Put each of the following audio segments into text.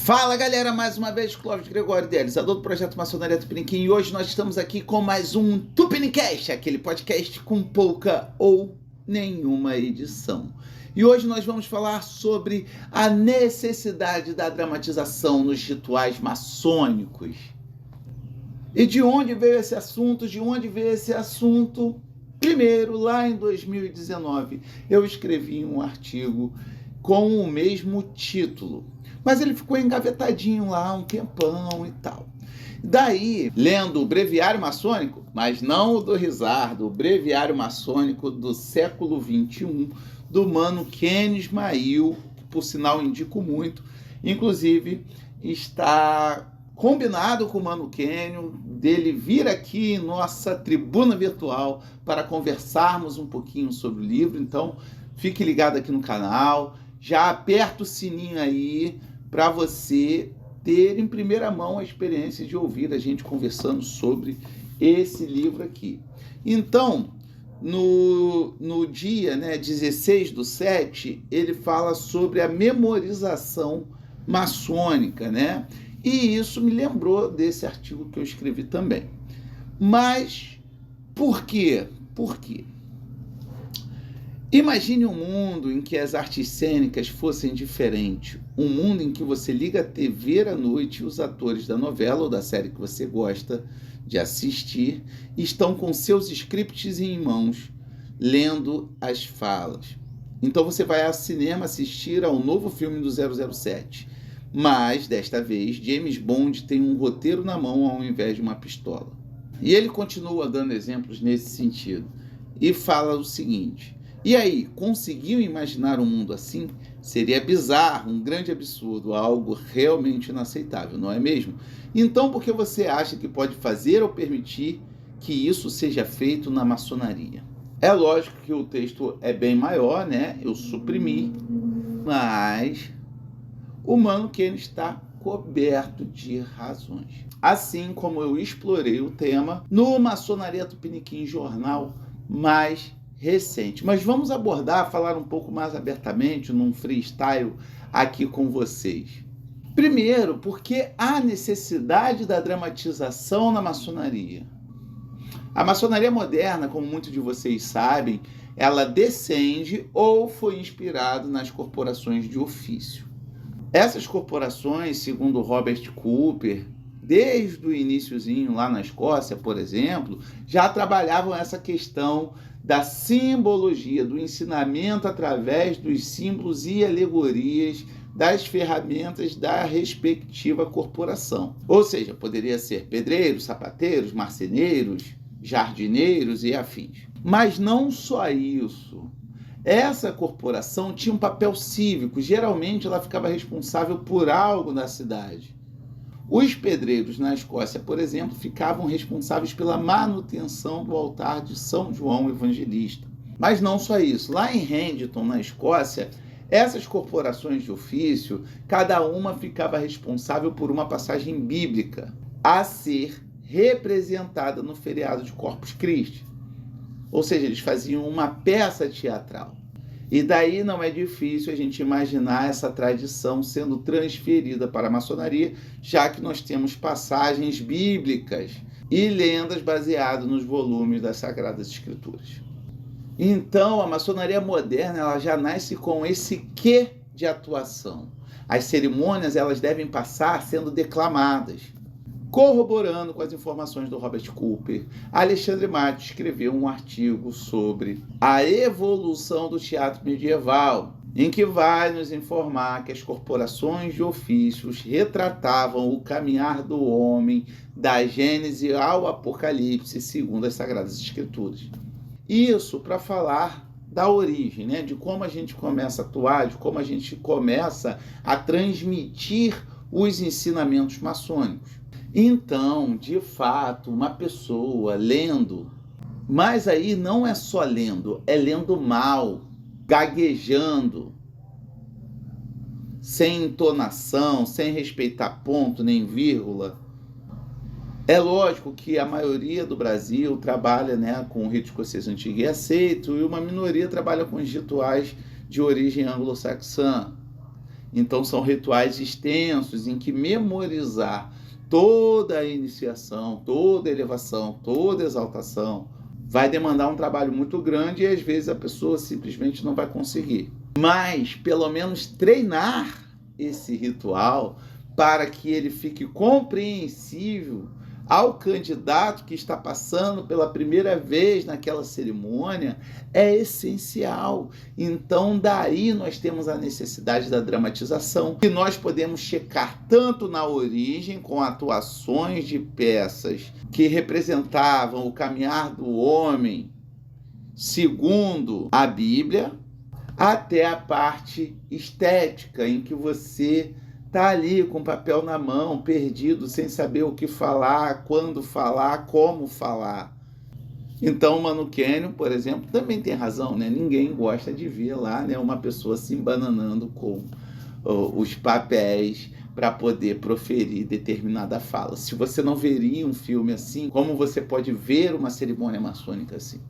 Fala galera, mais uma vez Clóvis Gregório, idealizador do Projeto Maçonaria Tupiniquim, e hoje nós estamos aqui com mais um Tupinicast, aquele podcast com pouca ou nenhuma edição. E hoje nós vamos falar sobre a necessidade da dramatização nos rituais maçônicos. E de onde veio esse assunto? Primeiro, lá em 2019, eu escrevi um artigo com o mesmo título, mas ele ficou engavetadinho lá um tempão e tal. Daí, lendo o Breviário Maçônico, mas não o do Rizardo, o Breviário Maçônico do século XXI, do mano Ken Ismail, que por sinal indico muito, inclusive está combinado com o mano Ken, dele vir aqui em nossa tribuna virtual para conversarmos um pouquinho sobre o livro. Então, fique ligado aqui no canal, já aperta o sininho aí para você ter em primeira mão a experiência de ouvir a gente conversando sobre esse livro aqui. Então, no dia 16/7, ele fala sobre a memorização maçônica, né? E isso me lembrou desse artigo que eu escrevi também. Mas, por quê? Por quê? Imagine um mundo em que as artes cênicas fossem diferentes. Um mundo em que você liga a TV à noite e os atores da novela ou da série que você gosta de assistir estão com seus scripts em mãos, lendo as falas. Então você vai ao cinema assistir ao novo filme do 007. Mas, desta vez, James Bond tem um roteiro na mão ao invés de uma pistola. E ele continua dando exemplos nesse sentido. E fala o seguinte: e aí, conseguiu imaginar um mundo assim? Seria bizarro, um grande absurdo, algo realmente inaceitável, não é mesmo? Então, por que você acha que pode fazer ou permitir que isso seja feito na maçonaria? É lógico que o texto é bem maior, né? Eu suprimi, mas o mano Ken está coberto de razões. Assim como eu explorei o tema no Maçonaria Tupiniquim Jornal mais recente. Mas vamos falar um pouco mais abertamente, num freestyle aqui com vocês. Primeiro, porque há necessidade da dramatização na maçonaria. A maçonaria moderna, como muitos de vocês sabem, ela descende ou foi inspirada nas corporações de ofício. Essas corporações, segundo Robert Cooper, desde o iniciozinho lá na Escócia, por exemplo, já trabalhavam essa questão da simbologia, do ensinamento através dos símbolos e alegorias das ferramentas da respectiva corporação. Ou seja, poderia ser pedreiros, sapateiros, marceneiros, jardineiros e afins. Mas não só isso. Essa corporação tinha um papel cívico, geralmente ela ficava responsável por algo na cidade. Os pedreiros na Escócia, por exemplo, ficavam responsáveis pela manutenção do altar de São João Evangelista. Mas não só isso. Lá em Renditon, na Escócia, essas corporações de ofício, cada uma ficava responsável por uma passagem bíblica a ser representada no feriado de Corpus Christi. Ou seja, eles faziam uma peça teatral. E daí não é difícil a gente imaginar essa tradição sendo transferida para a maçonaria, já que nós temos passagens bíblicas e lendas baseadas nos volumes das Sagradas Escrituras. Então, a maçonaria moderna ela já nasce com esse quê de atuação. As cerimônias elas devem passar sendo declamadas. Corroborando com as informações do Robert Cooper, Alexandre Matos escreveu um artigo sobre a evolução do teatro medieval, em que vai nos informar que as corporações de ofícios retratavam o caminhar do homem da Gênese ao Apocalipse, segundo as Sagradas Escrituras. Isso para falar da origem, de como a gente começa a atuar, de como a gente começa a transmitir os ensinamentos maçônicos. Então, de fato, uma pessoa lendo, mas aí não é só lendo, é lendo mal, gaguejando, sem entonação, sem respeitar ponto nem vírgula. É lógico que a maioria do Brasil trabalha com o rito escocês antigo e aceito, e uma minoria trabalha com os rituais de origem anglo-saxã. Então são rituais extensos em que memorizar toda a iniciação, toda a elevação, toda a exaltação vai demandar um trabalho muito grande e às vezes a pessoa simplesmente não vai conseguir. Mas pelo menos treinar esse ritual para que ele fique compreensível ao candidato que está passando pela primeira vez naquela cerimônia é essencial. Então, daí nós temos a necessidade da dramatização, que nós podemos checar tanto na origem, com atuações de peças que representavam o caminhar do homem segundo a Bíblia, até a parte estética, em que você está ali com o papel na mão, perdido, sem saber o que falar, quando falar, como falar. Então, Mano Canyon, por exemplo, também tem razão, né? Ninguém gosta de ver lá, né, uma pessoa se embananando com os papéis para poder proferir determinada fala. Se você não veria um filme assim, como você pode ver uma cerimônia maçônica assim?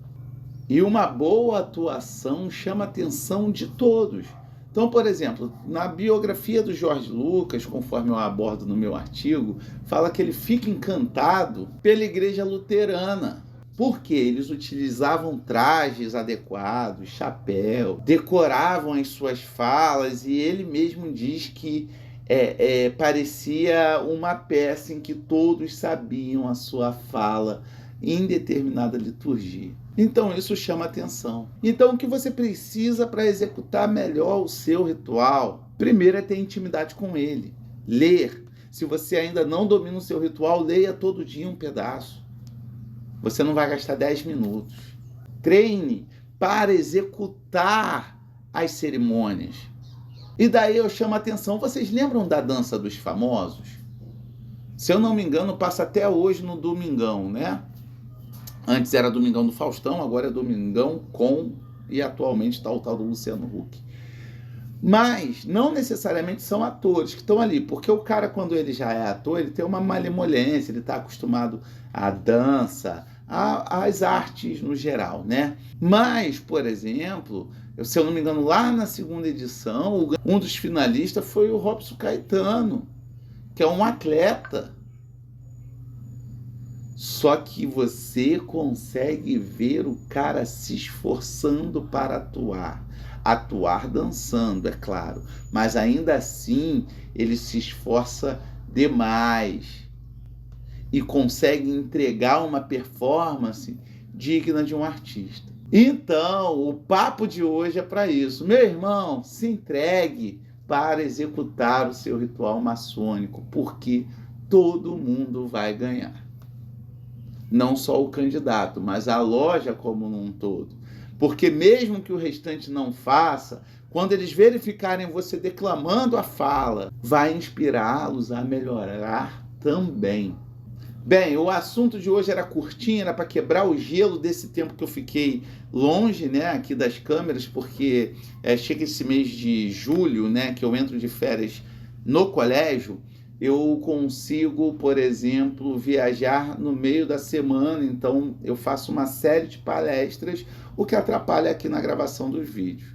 E uma boa atuação chama a atenção de todos. Então, por exemplo, na biografia do George Lucas, conforme eu abordo no meu artigo, fala que ele fica encantado pela igreja luterana, porque eles utilizavam trajes adequados, chapéu, decoravam as suas falas, e ele mesmo diz que parecia uma peça em que todos sabiam a sua fala em determinada liturgia. Então isso chama atenção. Então o que você precisa para executar melhor o seu ritual? Primeiro é ter intimidade com ele. Ler. Se você ainda não domina o seu ritual, leia todo dia um pedaço. Você não vai gastar 10 minutos. Treine para executar as cerimônias. E daí eu chamo a atenção. Vocês lembram da dança dos famosos? Se eu não me engano, passa até hoje no Domingão, né? Antes era Domingão do Faustão, agora é Domingão com, e atualmente está o tal do Luciano Huck. Mas não necessariamente são atores que estão ali, porque o cara, quando ele já é ator, ele tem uma malemolência, ele está acostumado à dança, às artes no geral, né? Mas, por exemplo, se eu não me engano, lá na segunda edição, um dos finalistas foi o Robson Caetano, que é um atleta. Só que você consegue ver o cara se esforçando para atuar. Atuar dançando, é claro. Mas ainda assim, ele se esforça demais. E consegue entregar uma performance digna de um artista. Então, o papo de hoje é para isso. Meu irmão, se entregue para executar o seu ritual maçônico, porque todo mundo vai ganhar. Não só o candidato, mas a loja como um todo. Porque mesmo que o restante não faça, quando eles verificarem você declamando a fala, vai inspirá-los a melhorar também. Bem, o assunto de hoje era curtinho, era para quebrar o gelo desse tempo que eu fiquei longe, né, aqui das câmeras, porque chega esse mês de julho, né, que eu entro de férias no colégio, eu consigo, por exemplo, viajar no meio da semana, então eu faço uma série de palestras, o que atrapalha aqui na gravação dos vídeos.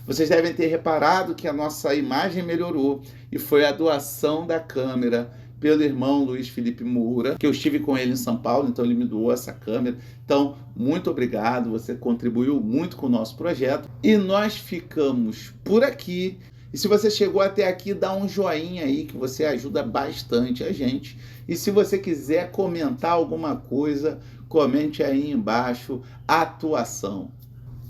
Vocês devem ter reparado que a nossa imagem melhorou e foi a doação da câmera pelo irmão Luiz Felipe Moura, que eu estive com ele em São Paulo, então ele me doou essa câmera. Então, muito obrigado, você contribuiu muito com o nosso projeto. E nós ficamos por aqui. E se você chegou até aqui, dá um joinha aí, que você ajuda bastante a gente. E se você quiser comentar alguma coisa, comente aí embaixo, atuação.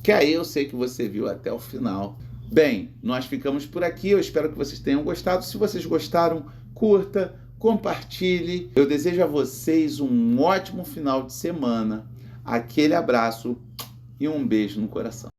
Que aí eu sei que você viu até o final. Bem, nós ficamos por aqui, eu espero que vocês tenham gostado. Se vocês gostaram, curta, compartilhe. Eu desejo a vocês um ótimo final de semana. Aquele abraço e um beijo no coração.